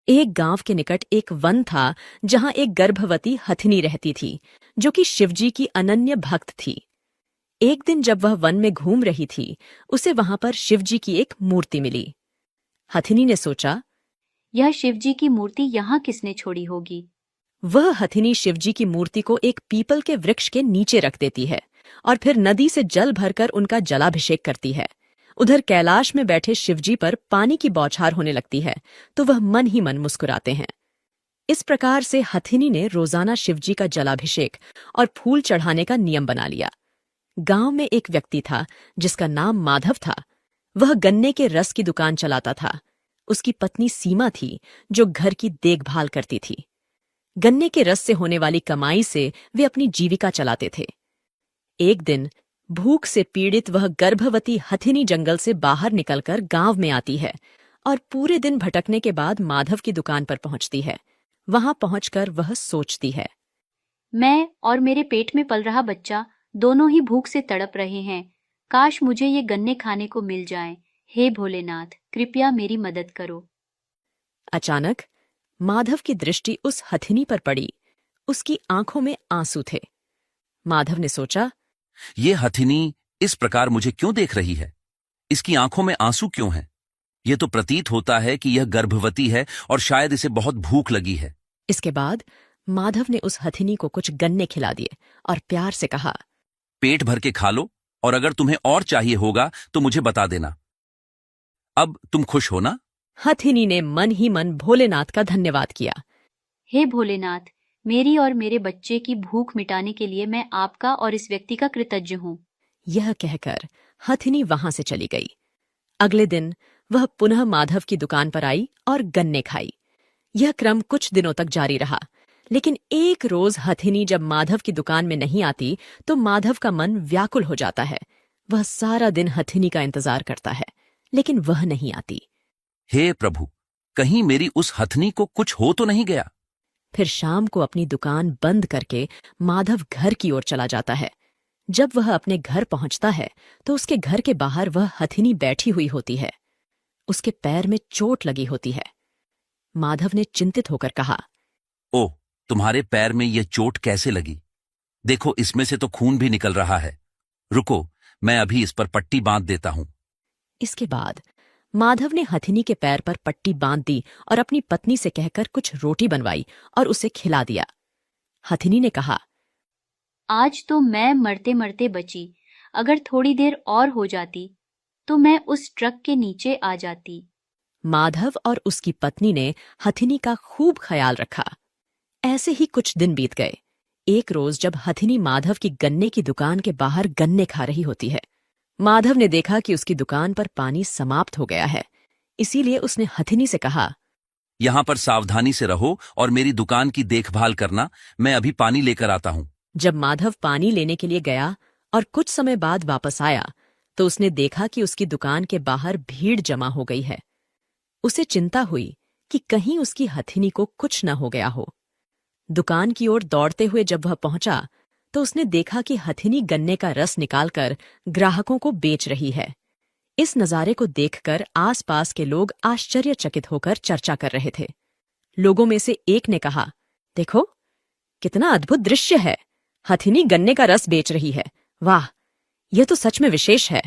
एक गांव के निकट एक वन था जहां एक गर्भवती हथिनी रहती थी जो कि शिवजी की अनन्य भक्त थी। एक दिन जब वह वन में घूम रही थी, उसे वहां पर शिवजी की एक मूर्ति मिली। हथिनी ने सोचा, यह शिवजी की मूर्ति यहाँ किसने छोड़ी होगी। वह हथिनी शिवजी की मूर्ति को एक पीपल के वृक्ष के नीचे रख देती है और फिर नदी से जल भरकर उनका जलाभिषेक करती है। उधर कैलाश में बैठे शिवजी पर पानी की बौछार होने लगती है तो वह मन ही मन मुस्कुराते हैं। इस प्रकार से हथिनी ने रोजाना शिवजी का जलाभिषेक और फूल चढ़ाने का नियम बना लिया। गांव में एक व्यक्ति था जिसका नाम माधव था। वह गन्ने के रस की दुकान चलाता था। उसकी पत्नी सीमा थी जो घर की देखभाल करती थी। गन्ने के रस से होने वाली कमाई से वे अपनी जीविका चलाते थे। एक दिन भूख से पीड़ित वह गर्भवती हथिनी जंगल से बाहर निकलकर गांव में आती है और पूरे दिन भटकने के बाद माधव की दुकान पर पहुंचती है। वहां पहुंचकर वह सोचती है, मैं और मेरे पेट में पल रहा बच्चा दोनों ही भूख से तड़प रहे हैं। काश मुझे ये गन्ने खाने को मिल जाएं। हे भोलेनाथ, कृपया मेरी मदद करो। अचानक माधव की दृष्टि उस हथिनी पर पड़ी। उसकी आंखों में आंसू थे। माधव ने सोचा, ये हथिनी इस प्रकार मुझे क्यों देख रही है? इसकी आंखों में आंसू क्यों हैं? यह तो प्रतीत होता है कि यह गर्भवती है और शायद इसे बहुत भूख लगी है। इसके बाद माधव ने उस हथिनी को कुछ गन्ने खिला दिए और प्यार से कहा, पेट भर के खा लो और अगर तुम्हें और चाहिए होगा तो मुझे बता देना। अब तुम खुश हो ना? हथिनी ने मन ही मन भोलेनाथ का धन्यवाद किया। हे भोलेनाथ, मेरी और मेरे बच्चे की भूख मिटाने के लिए मैं आपका और इस व्यक्ति का कृतज्ञ हूँ। यह कहकर हथिनी वहां से चली गई। अगले दिन वह पुनः माधव की दुकान पर आई और गन्ने खाई। यह क्रम कुछ दिनों तक जारी रहा, लेकिन एक रोज हथिनी जब माधव की दुकान में नहीं आती तो माधव का मन व्याकुल हो जाता है। वह सारा दिन हथिनी का इंतजार करता है, लेकिन वह नहीं आती। हे प्रभु, कहीं मेरी उस हथनी को कुछ हो तो नहीं गया? फिर शाम को अपनी दुकान बंद करके माधव घर की ओर चला जाता है। जब वह अपने घर पहुंचता है तो उसके घर के बाहर वह हथिनी बैठी हुई होती है। उसके पैर में चोट लगी होती है। माधव ने चिंतित होकर कहा, ओह, तुम्हारे पैर में यह चोट कैसे लगी? देखो, इसमें से तो खून भी निकल रहा है। रुको, मैं अभी इस पर पट्टी बांध देता हूं। इसके बाद माधव ने हथिनी के पैर पर पट्टी बांध दी और अपनी पत्नी से कहकर कुछ रोटी बनवाई और उसे खिला दिया। हथिनी ने कहा, आज तो मैं मरते मरते बची। अगर थोड़ी देर और हो जाती तो मैं उस ट्रक के नीचे आ जाती। माधव और उसकी पत्नी ने हथिनी का खूब ख्याल रखा। ऐसे ही कुछ दिन बीत गए। एक रोज जब हथिनी माधव की गन्ने की दुकान के बाहर गन्ने खा रही होती है, माधव ने देखा कि उसकी दुकान पर पानी समाप्त हो गया है। इसीलिए उसने हथिनी से कहा, यहां पर सावधानी से रहो और मेरी दुकान की देखभाल करना। मैं अभी पानी लेकर आता हूं। जब माधव पानी लेने के लिए गया और कुछ समय बाद वापस आया तो उसने देखा कि उसकी दुकान के बाहर भीड़ जमा हो गई है। उसे चिंता हुई कि कहीं उसकी हथिनी को कुछ न हो गया हो। दुकान की ओर दौड़ते हुए जब वह पहुंचा तो उसने देखा कि हथिनी गन्ने का रस निकालकर ग्राहकों को बेच रही है। इस नजारे को देखकर आसपास के लोग आश्चर्यचकित होकर चर्चा कर रहे थे। लोगों में से एक ने कहा, देखो, कितना अद्भुत दृश्य है। हथिनी गन्ने का रस बेच रही है। वाह, यह तो सच में विशेष है।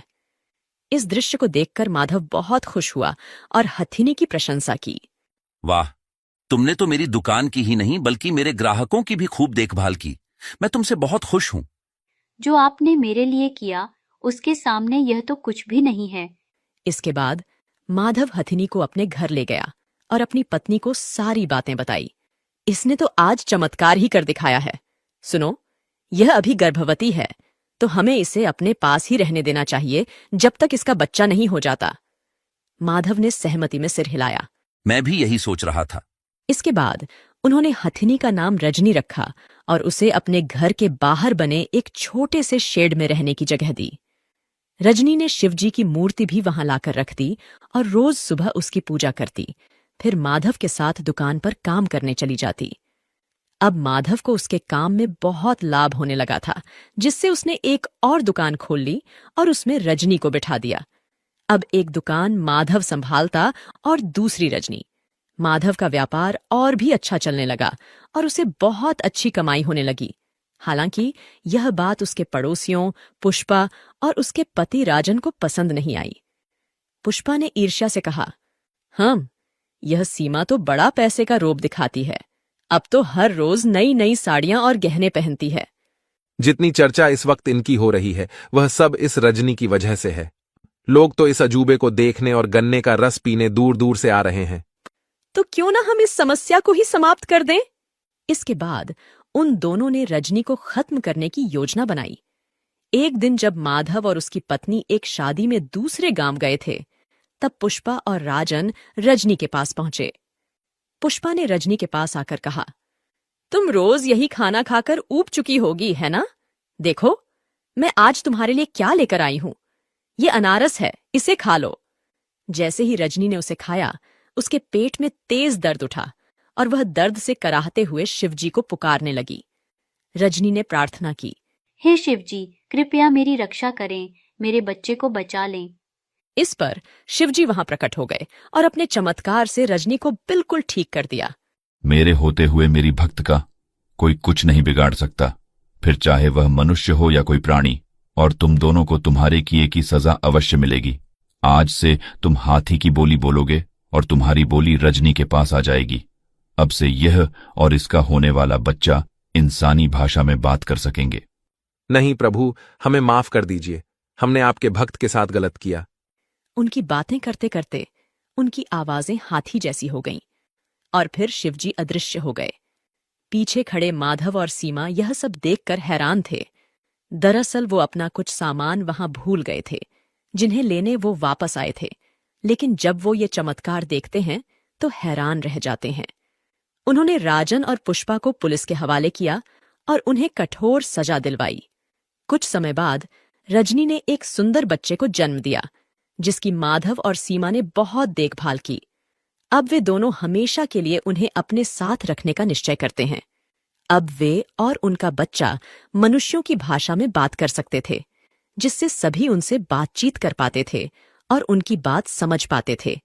इस दृश्य को देखकर माधव बहुत खुश हुआ और हथिनी की प्रशंसा की। वाह, तुमने तो मेरी दुकान की ही नहीं बल्कि मेरे ग्राहकों की भी खूब देखभाल की। मैं तुमसे बहुत खुश हूं। जो आपने मेरे लिए किया उसके सामने यह तो कुछ भी नहीं है। इसके बाद माधव हथिनी को अपने घर ले गया और अपनी पत्नी को सारी बातें बताई। इसने तो आज चमत्कार ही कर दिखाया है। सुनो, यह अभी गर्भवती है तो हमें इसे अपने पास ही रहने देना चाहिए जब तक इसका बच्चा नहीं हो जाता। माधव ने सहमति में सिर हिलाया। मैं भी यही सोच रहा था। इसके बाद उन्होंने हथिनी का नाम रजनी रखा और उसे अपने घर के बाहर बने एक छोटे से शेड में रहने की जगह दी। रजनी ने शिवजी की मूर्ति भी वहां लाकर रख दी और रोज सुबह उसकी पूजा करती। फिर माधव के साथ दुकान पर काम करने चली जाती। अब माधव को उसके काम में बहुत लाभ होने लगा था, जिससे उसने एक और दुकान खोल ली और उसमें रजनी को बिठा दिया। अब एक दुकान माधव संभालता और दूसरी रजनी। माधव का व्यापार और भी अच्छा चलने लगा और उसे बहुत अच्छी कमाई होने लगी। हालांकि यह बात उसके पड़ोसियों पुष्पा और उसके पति राजन को पसंद नहीं आई। पुष्पा ने ईर्ष्या से कहा, यह सीमा तो बड़ा पैसे का रोब दिखाती है। अब तो हर रोज नई नई साड़ियां और गहने पहनती है। जितनी चर्चा इस वक्त इनकी हो रही है वह सब इस रजनी की वजह से है। लोग तो इस अजूबे को देखने और गन्ने का रस पीने दूर दूर से आ रहे हैं। तो क्यों ना हम इस समस्या को ही समाप्त कर दें? इसके बाद उन दोनों ने रजनी को खत्म करने की योजना बनाई। एक दिन जब माधव और उसकी पत्नी एक शादी में दूसरे गांव गए थे, तब पुष्पा और राजन रजनी के पास पहुंचे। पुष्पा ने रजनी के पास आकर कहा, तुम रोज यही खाना खाकर ऊब चुकी होगी, है ना? देखो, मैं आज तुम्हारे लिए क्या लेकर आई हूं। ये अनारस है, इसे खा लो। जैसे ही रजनी ने उसे खाया, उसके पेट में तेज दर्द उठा और वह दर्द से कराहते हुए शिवजी को पुकारने लगी। रजनी ने प्रार्थना की, हे शिवजी, कृपया मेरी रक्षा करें, मेरे बच्चे को बचा लें। इस पर शिवजी वहां प्रकट हो गए और अपने चमत्कार से रजनी को बिल्कुल ठीक कर दिया। मेरे होते हुए मेरी भक्त का कोई कुछ नहीं बिगाड़ सकता, फिर चाहे वह मनुष्य हो या कोई प्राणी, और तुम दोनों को तुम्हारे किए की सजा अवश्य मिलेगी। आज से तुम हाथी की बोली बोलोगे और तुम्हारी बोली रजनी के पास आ जाएगी। अब से यह और इसका होने वाला बच्चा इंसानी भाषा में बात कर सकेंगे। नहीं प्रभु, हमें माफ कर दीजिए, हमने आपके भक्त के साथ गलत किया। उनकी बातें करते करते उनकी आवाजें हाथी जैसी हो गईं और फिर शिवजी अदृश्य हो गए। पीछे खड़े माधव और सीमा यह सब देखकर हैरान थे। दरअसल वो अपना कुछ सामान वहां भूल गए थे, जिन्हें लेने वो वापस आए थे। लेकिन जब वो ये चमत्कार देखते हैं तो हैरान रह जाते हैं। उन्होंने राजन और पुष्पा को पुलिस के हवाले किया और उन्हें कठोर सजा दिलवाई। कुछ समय बाद रजनी ने एक सुंदर बच्चे को जन्म दिया, जिसकी माधव और सीमा ने बहुत देखभाल की। अब वे दोनों हमेशा के लिए उन्हें अपने साथ रखने का निश्चय करते हैं। अब वे और उनका बच्चा मनुष्यों की भाषा में बात कर सकते थे, जिससे सभी उनसे बातचीत कर पाते थे और उनकी बात समझ पाते थे।